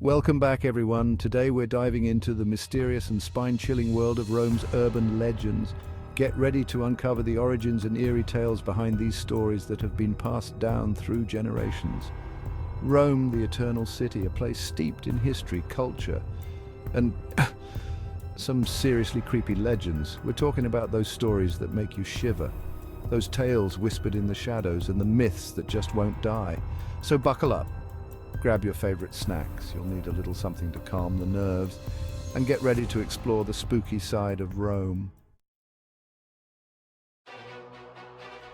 Welcome back, everyone. Today we're diving into the mysterious and spine-chilling world of Rome's urban legends. Get ready to uncover the origins and eerie tales behind these stories that have been passed down through generations. Rome, the eternal city, a place steeped in history, culture, and some seriously creepy legends. We're talking about those stories that make you shiver, those tales whispered in the shadows, and the myths that just won't die. So buckle up. Grab your favorite snacks, you'll need a little something to calm the nerves, and get ready to explore the spooky side of Rome.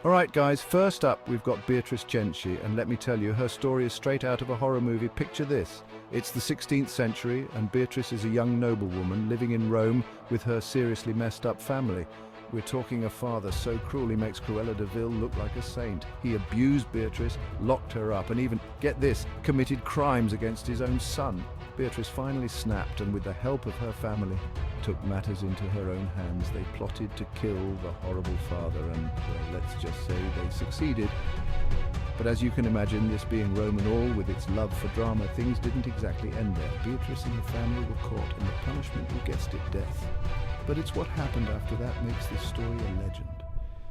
Alright guys, first up we've got Beatrice Conte, and let me tell you, her story is straight out of a horror movie. Picture this. It's the 16th century, and Beatrice is a young noblewoman living in Rome with her seriously messed up family. We're talking a father so cruel he makes Cruella de Vil look like a saint. He abused Beatrice, locked her up, and even, get this, committed crimes against his own son. Beatrice finally snapped, and with the help of her family, took matters into her own hands. They plotted to kill the horrible father, and, well, let's just say they succeeded. But as you can imagine, this being Rome and all, with its love for drama, things didn't exactly end there. Beatrice and her family were caught, and the punishment, you guessed it, death. But it's what happened after that makes this story a legend.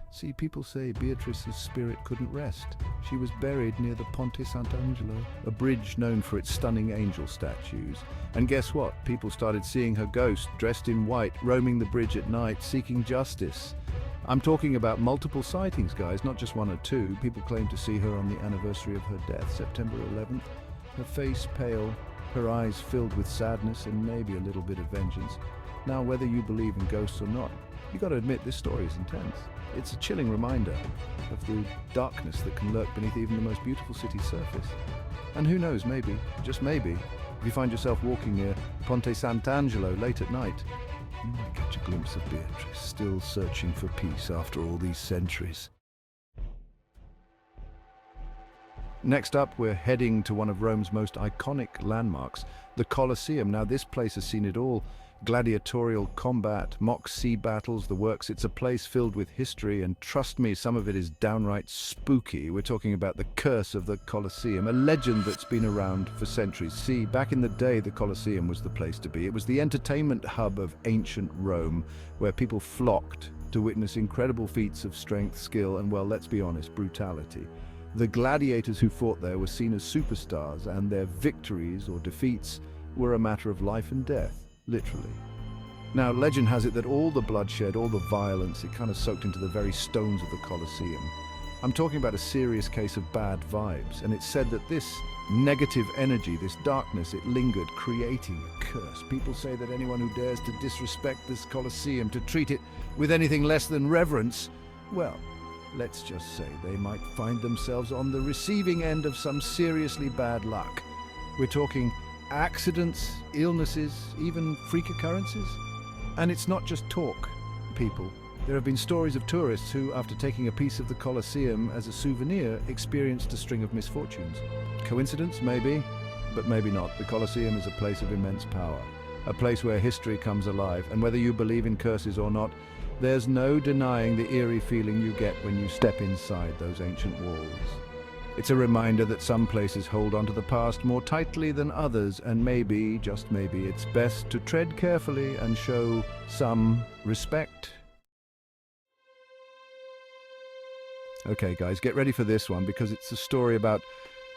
See, people say Beatrice's spirit couldn't rest. She was buried near the Ponte Sant'Angelo, a bridge known for its stunning angel statues. And guess what? People started seeing her ghost, dressed in white, roaming the bridge at night, seeking justice. I'm talking about multiple sightings, guys, not just one or two. People claim to see her on the anniversary of her death, September 11th. Her face pale, her eyes filled with sadness and maybe a little bit of vengeance. Now, whether you believe in ghosts or not, you got to admit this story is intense. It's a chilling reminder of the darkness that can lurk beneath even the most beautiful city's surface. And who knows, maybe, just maybe, if you find yourself walking near Ponte Sant'Angelo late at night, you might catch a glimpse of Beatrice, still searching for peace after all these centuries. Next up, we're heading to one of Rome's most iconic landmarks, the Coliseum. Now, this place has seen it all. Gladiatorial combat, mock sea battles, the works. It's a place filled with history, and trust me, some of it is downright spooky. We're talking about the curse of the Colosseum, a legend that's been around for centuries. See, back in the day, the Colosseum was the place to be. It was the entertainment hub of ancient Rome, where people flocked to witness incredible feats of strength, skill, and, well, let's be honest, brutality. The gladiators who fought there were seen as superstars, and their victories or defeats were a matter of life and death. Literally. Now, legend has it that all the bloodshed, all the violence, it kind of soaked into the very stones of the Colosseum. I'm talking about a serious case of bad vibes, and it's said that this negative energy, this darkness, it lingered, creating a curse. People say that anyone who dares to disrespect this Colosseum, to treat it with anything less than reverence, well, let's just say they might find themselves on the receiving end of some seriously bad luck. We're talking accidents, illnesses, even freak occurrences. And it's not just talk, people. There have been stories of tourists who, after taking a piece of the Colosseum as a souvenir, experienced a string of misfortunes. Coincidence? Maybe, but maybe not. The Colosseum is a place of immense power, a place where history comes alive, and whether you believe in curses or not, there's no denying the eerie feeling you get when you step inside those ancient walls. It's a reminder that some places hold onto the past more tightly than others, and maybe, just maybe, it's best to tread carefully and show some respect. Okay guys, get ready for this one, because it's a story about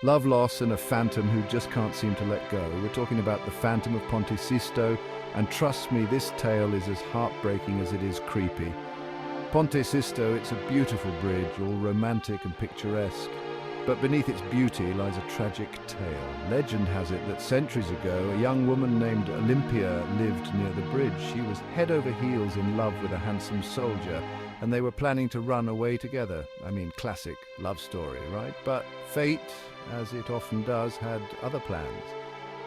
love loss and a phantom who just can't seem to let go. We're talking about the Phantom of Ponte Sisto, and trust me, this tale is as heartbreaking as it is creepy. Ponte Sisto, it's a beautiful bridge, all romantic and picturesque. But beneath its beauty lies a tragic tale. Legend has it that centuries ago, a young woman named Olympia lived near the bridge. She was head over heels in love with a handsome soldier, and they were planning to run away together. I mean, classic love story, right? But fate, as it often does, had other plans.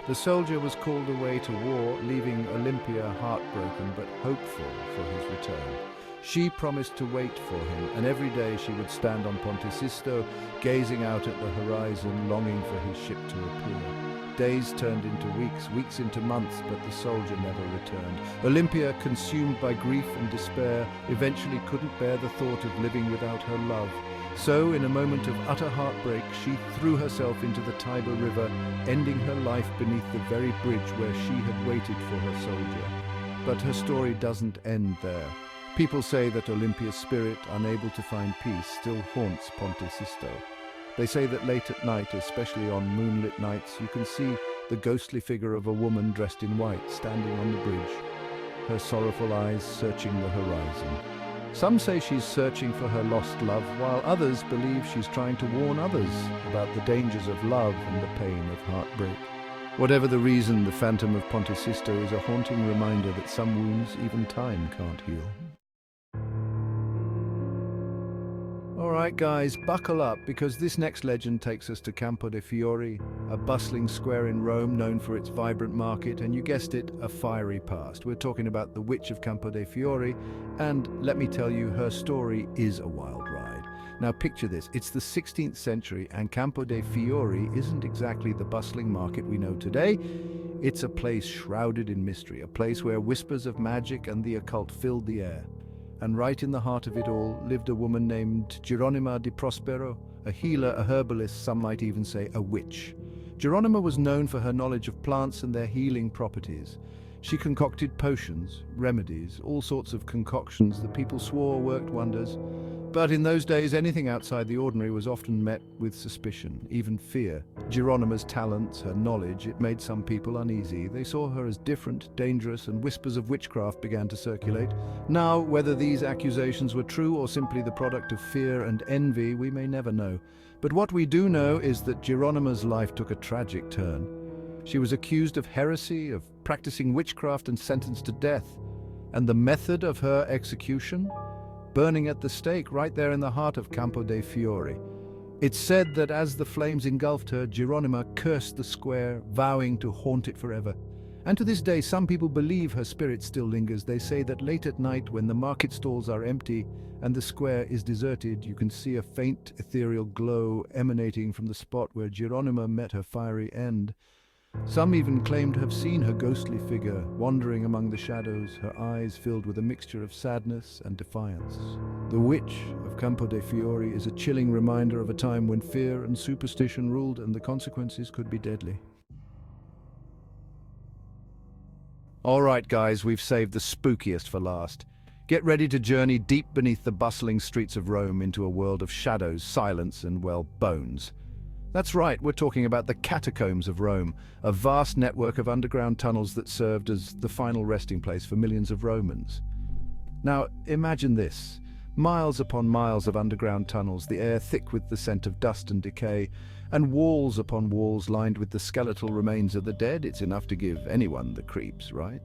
The soldier was called away to war, leaving Olympia heartbroken but hopeful for his return. She promised to wait for him, and every day she would stand on Ponte Sisto, gazing out at the horizon, longing for his ship to appear. Days turned into weeks, weeks into months, but the soldier never returned. Olympia, consumed by grief and despair, eventually couldn't bear the thought of living without her love. So, in a moment of utter heartbreak, she threw herself into the Tiber River, ending her life beneath the very bridge where she had waited for her soldier. But her story doesn't end there. People say that Olympia's spirit, unable to find peace, still haunts Ponte Sisto. They say that late at night, especially on moonlit nights, you can see the ghostly figure of a woman dressed in white standing on the bridge, her sorrowful eyes searching the horizon. Some say she's searching for her lost love, while others believe she's trying to warn others about the dangers of love and the pain of heartbreak. Whatever the reason, the phantom of Ponte Sisto is a haunting reminder that some wounds even time can't heal. Alright guys, buckle up, because this next legend takes us to Campo de Fiori, a bustling square in Rome known for its vibrant market, and you guessed it, a fiery past. We're talking about the Witch of Campo de Fiori, and let me tell you, her story is a wild ride. Now picture this, it's the 16th century, and Campo de Fiori isn't exactly the bustling market we know today. It's a place shrouded in mystery, a place where whispers of magic and the occult filled the air. And right in the heart of it all lived a woman named Geronima di Prospero, a healer, a herbalist, some might even say a witch. Geronima was known for her knowledge of plants and their healing properties. She concocted potions, remedies, all sorts of concoctions that people swore worked wonders. But in those days, anything outside the ordinary was often met with suspicion, even fear. Geronima's talents, her knowledge, it made some people uneasy. They saw her as different, dangerous, and whispers of witchcraft began to circulate. Now, whether these accusations were true or simply the product of fear and envy, we may never know. But what we do know is that Geronima's life took a tragic turn. She was accused of heresy, of practicing witchcraft, and sentenced to death. And the method of her execution? Burning at the stake right there in the heart of Campo de Fiori. It's said that as the flames engulfed her, Geronima cursed the square, vowing to haunt it forever. And to this day, some people believe her spirit still lingers. They say that late at night, when the market stalls are empty and the square is deserted, you can see a faint ethereal glow emanating from the spot where Geronima met her fiery end. Some even claim to have seen her ghostly figure wandering among the shadows, her eyes filled with a mixture of sadness and defiance. The Witch of Campo de Fiori is a chilling reminder of a time when fear and superstition ruled and the consequences could be deadly. Alright guys, we've saved the spookiest for last. Get ready to journey deep beneath the bustling streets of Rome into a world of shadows, silence, and, well, bones. That's right, we're talking about the Catacombs of Rome, a vast network of underground tunnels that served as the final resting place for millions of Romans. Now, imagine this. Miles upon miles of underground tunnels, the air thick with the scent of dust and decay, and walls upon walls lined with the skeletal remains of the dead. It's enough to give anyone the creeps, right?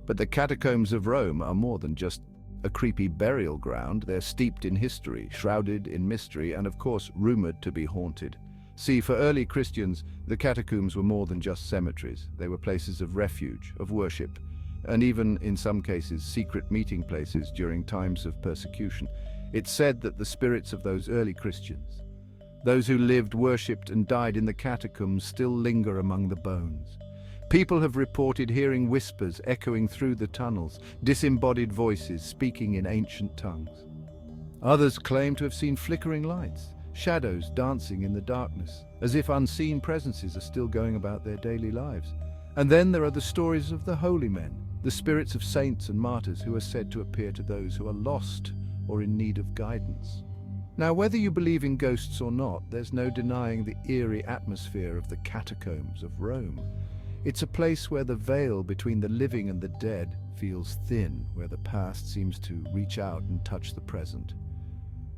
But the Catacombs of Rome are more than just a creepy burial ground. They're steeped in history, shrouded in mystery, and of course, rumored to be haunted. See, for early Christians, the catacombs were more than just cemeteries. They were places of refuge, of worship, and even, in some cases, secret meeting places during times of persecution. It's said that the spirits of those early Christians, those who lived, worshipped, and died in the catacombs, still linger among the bones. People have reported hearing whispers echoing through the tunnels, disembodied voices speaking in ancient tongues. Others claim to have seen flickering lights, shadows dancing in the darkness, as if unseen presences are still going about their daily lives. And then there are the stories of the holy men, the spirits of saints and martyrs who are said to appear to those who are lost or in need of guidance. Now, whether you believe in ghosts or not, there's no denying the eerie atmosphere of the Catacombs of Rome. It's a place where the veil between the living and the dead feels thin, where the past seems to reach out and touch the present.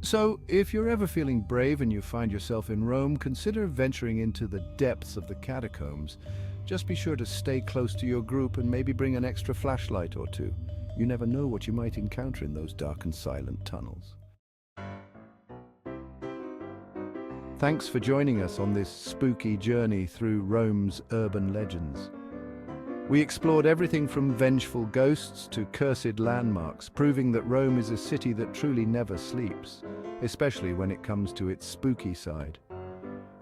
So, if you're ever feeling brave and you find yourself in Rome, consider venturing into the depths of the catacombs. Just be sure to stay close to your group and maybe bring an extra flashlight or two. You never know what you might encounter in those dark and silent tunnels. Thanks for joining us on this spooky journey through Rome's urban legends. We explored everything from vengeful ghosts to cursed landmarks, proving that Rome is a city that truly never sleeps, especially when it comes to its spooky side.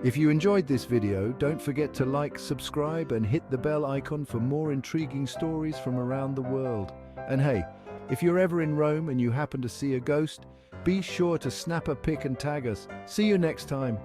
If you enjoyed this video, don't forget to like, subscribe, and hit the bell icon for more intriguing stories from around the world. And hey, if you're ever in Rome and you happen to see a ghost, Be sure to snap a pic and tag us. See you next time.